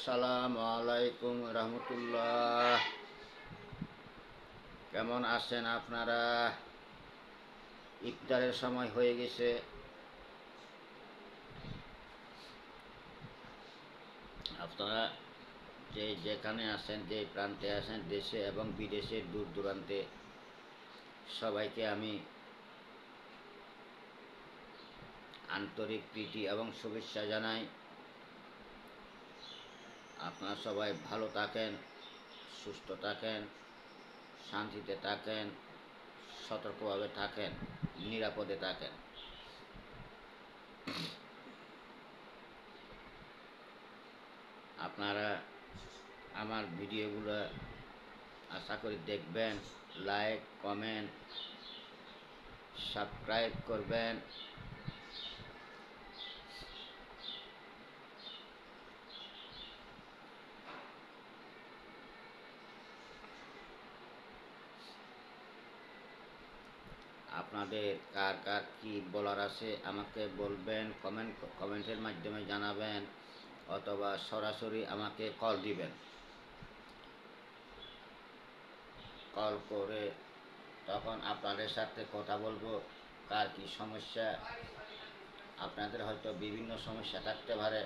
আসসালামু আলাইকুম রহমতুল্লাহ। কেমন আছেন আপনারা? ইফতারের সময় হয়ে গেছে। আপনারা যেখানে আছেন, যে প্রান্তে আছেন, দেশে এবং বিদেশের দূর দূরান্তে, সবাইকে আমি আন্তরিক প্রীতি এবং শুভেচ্ছা জানাই। আপনারা সবাই ভালো থাকেন, সুস্থ থাকেন, শান্তিতে থাকেন, সতর্কভাবে থাকেন, নিরাপদে থাকেন। আপনারা আমার ভিডিওগুলো আশা করি দেখবেন, লাইক, কমেন্ট, সাবস্ক্রাইব করবেন। আপনাদের কার কার কী বলার আছে আমাকে বলবেন, কমেন্টের মাধ্যমে জানাবেন, অথবা সরাসরি আমাকে কল দিবেন। কল করে তখন আপনাদের সাথে কথা বলবো, কার কী সমস্যা। আপনাদের হয়তো বিভিন্ন সমস্যা থাকতে পারে।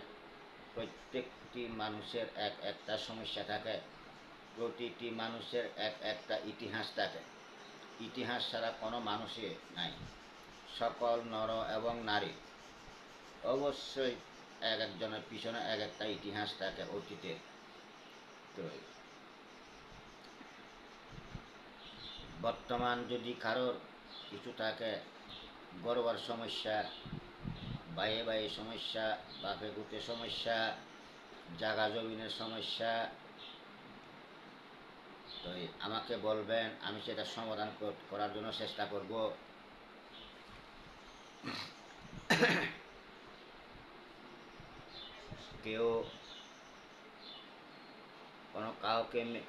প্রত্যেকটি মানুষের একটা সমস্যা থাকে, প্রতিটি মানুষের একটা ইতিহাস থাকে। ইতিহাস ছাড়া কোনো মানুষই নাই। সকল নর এবং নারী অবশ্যই এক একজনের পিছনে একটা ইতিহাস থাকে অতীতের। তো বর্তমান যদি কারোর কিছু থাকে, গর্বার সমস্যা, বাইয়ে বাইয়ে সমস্যা, বাপে গুতে সমস্যা, জাগা জমিনের সমস্যা, তো আমাকে বলবেন, আমি সেটা সমাধান করার জন্য চেষ্টা করব। কেউ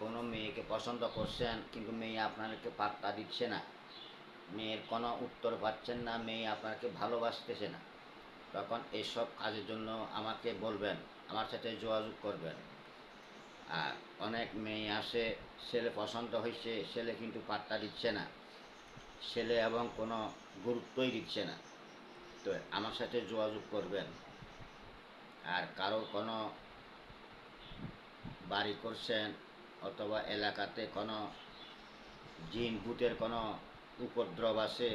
কোনো মেয়েকে পছন্দ করছেন, কিন্তু মেয়ে আপনাকে পাত্তা দিচ্ছে না, মেয়ের কোনো উত্তর পাচ্ছেন না, মেয়ে আপনাকে ভালোবাসতেছে না, তখন এসব কাজের জন্য আমাকে বলবেন, আমার সাথে যোগাযোগ করবেন। আর অনেক মেয়ে আসে, ছেলে পছন্দ হয়েছে, ছেলে কিন্তু পাত্তা দিচ্ছে না, ছেলে এবং কোনো গুরুত্বই দিচ্ছে না, তো আমার সাথে যোগাযোগ করবেন। আর কারো কোনো বাড়ি করছেন, অথবা এলাকাতে কোনো জিন ভূতের কোনো উপদ্রব আছে,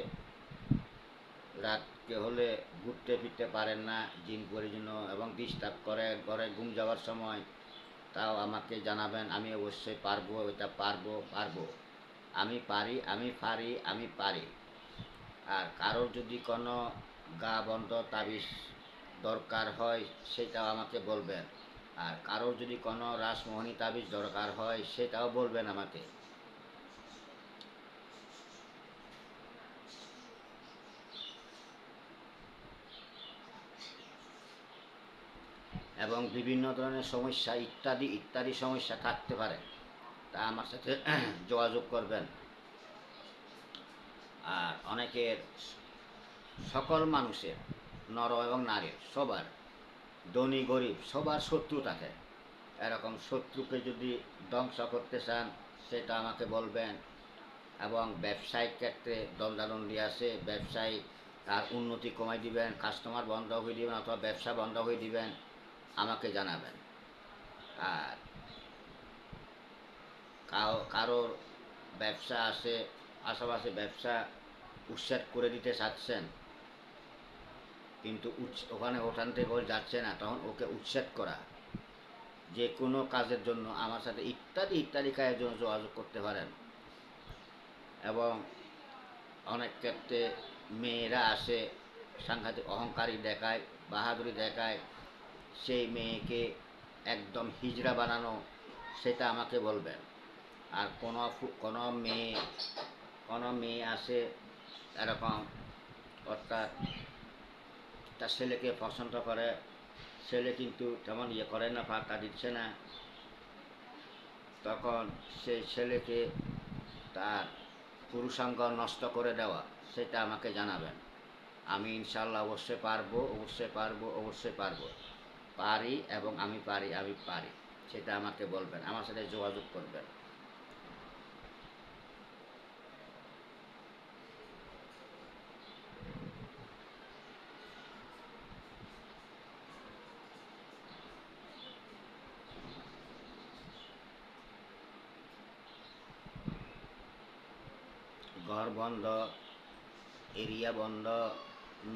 রাতকে হলে ঘুরতে ফিরতে পারেন না, জিন পরিজন্য এবং ডিস্টার্ব করে ঘরে ঘুম যাওয়ার সময়, তাও আমাকে জানাবেন। আমি অবশ্যই পারবো, এটা পারবো, আমি পারি। আর কারোর যদি কোনো গা বন্ধ তাবিজ দরকার হয়, সেটাও আমাকে বলবেন। আর কারোর যদি কোনো রাসমোহনী তাবিজ দরকার হয়, সেটাও বলবেন আমাকে। এবং বিভিন্ন ধরনের সমস্যা, ইত্যাদি সমস্যা থাকতে পারে, তা আমার সাথে যোগাযোগ করবেন। আর অনেকের, সকল মানুষের, নর এবং নারীর, সবার, ধনী গরিব সবার শত্রু থাকে। এরকম শত্রুকে যদি ধ্বংস করতে চান, সেটা আমাকে বলবেন। এবং ব্যবসায়িক ক্ষেত্রে দ্বন্দ্বাদ্বন্দ্বী আছে, ব্যবসায়ী তার উন্নতি কমাই দিবেন, কাস্টমার বন্ধ হয়ে দিবেন, অথবা ব্যবসা বন্ধ হয়ে দিবেন, আমাকে জানাবেন। আর কারোর ব্যবসা আছে, আশেপাশে ব্যবসা উচ্ছেদ করে দিতে চাচ্ছেন, কিন্তু ওখানে ওঠান থেকে যাচ্ছে না, তখন ওকে উচ্ছেদ করা, যে কোনো কাজের জন্য আমার সাথে ইত্যাদি কাজের জন্য যোগাযোগ করতে পারেন। এবং অনেক ক্ষেত্রে মেয়েরা আসে, সাংঘাতিক অহংকারী দেখায়, বাহাদুরি দেখায়, সেই মেয়েকে একদম হিজড়া বানানো, সেটা আমাকে বলবেন। আর কোনো মেয়ে আসে এরকম, অর্থাৎ তার ছেলেকে পছন্দ করে, ছেলে কিন্তু তেমন করে না, পাত্তা দিচ্ছে না, তখন সেই ছেলেকে তার পুরুষাঙ্গ নষ্ট করে দেওয়া, সেটা আমাকে জানাবেন। আমি ইনশাল্লাহ অবশ্যই পারবো, পারি এবং আমি পারি। সেটা আমাকে বলবেন, আমার সাথে যোগাযোগ করবেন। ঘর বন্ধ, এরিয়া বন্ধ,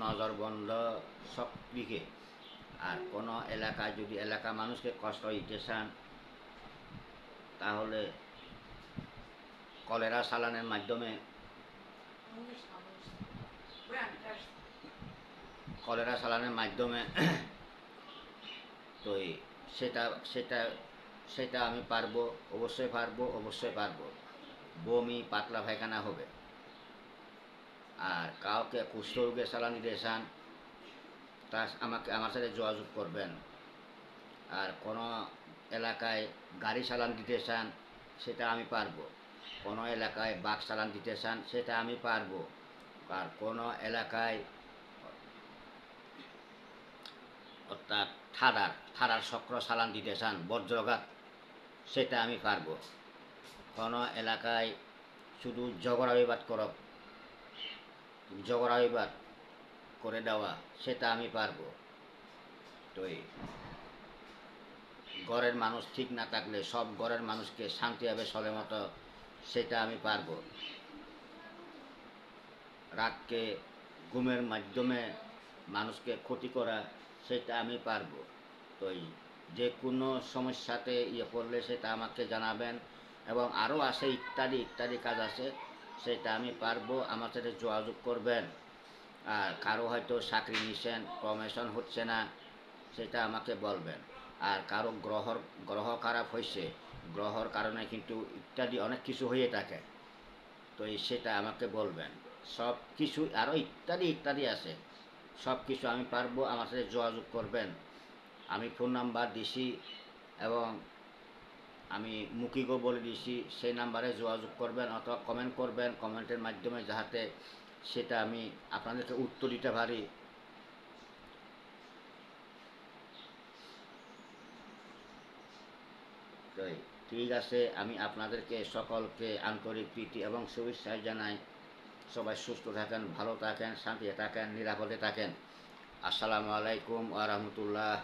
নজর বন্ধ, সব দিকে। আর কোনো এলাকায় যদি এলাকা মানুষকে কষ্ট দিতে চান, তাহলে কলেরা চালানের মাধ্যমে কলেরা চালানের মাধ্যমে তো সেটা সেটা সেটা আমি পারবো, অবশ্যই পারবো, অবশ্যই পারবো। বমি পাতলা পায়খানা হবে। আর কাউকে কুষ্ঠরোগে চালান দিতে চান, তা আমার সাথে যোগাযোগ করবেন। আর কোনো এলাকায় গাড়ি চালান দিতে চান, সেটা আমি পারবো। কোনো এলাকায় বাস চালান দিতে চান, সেটা আমি পারবো। আর কোনো এলাকায় অর্থাৎ থাড়ার চক্র চালান দিতে চান, বজ্রঘাত, সেটা আমি পারবো। কোনো এলাকায় শুধু ঝগড়া বিবাদ করে দেওয়া, সেটা আমি পারবো। তো ঘরের মানুষ ঠিক না থাকলে সব ঘরের মানুষকে শান্তিভাবে চলে মতো, সেটা আমি পারবো। রাতকে ঘুমের মাধ্যমে মানুষকে ক্ষতি করা, সেটা আমি পারবো। তো যে কোনো সমস্যাতে করলে সেটা আমাকে জানাবেন। এবং আরও আছে ইত্যাদি ইত্যাদি কাজ আছে, সেটা আমি পারবো, আমার সাথে যোগাযোগ করবেন। আর কারো হয়তো চাকরি নিচ্ছেন, প্রমোশন হচ্ছে না, সেটা আমাকে বলবেন। আর কারো গ্রহ খারাপ হয়েছে, গ্রহর কারণে কিন্তু ইত্যাদি অনেক কিছু হয়ে থাকে, তো সেটা আমাকে বলবেন। সব কিছু আরও ইত্যাদি ইত্যাদি আছে, সব কিছু আমি পারবো, আমার সাথে যোগাযোগ করবেন। আমি ফোন নাম্বার দিছি এবং আমি মুখিকও বলে দিছি, সেই নাম্বারে যোগাযোগ করবেন অথবা কমেন্ট করবেন, কমেন্টের মাধ্যমে যাহাতে সেটা আমি আপনাদেরকে উত্তর দিতে পারি। তো ঠিক আছে, আমি আপনাদেরকে সকলকে আন্তরিক প্রীতি এবং শুভেচ্ছা জানাই। সবাই সুস্থ থাকেন, ভালো থাকেন, শান্তিতে থাকেন, নিরাপদে থাকেন। আসসালামু আলাইকুম ওয়া রাহমাতুল্লাহ।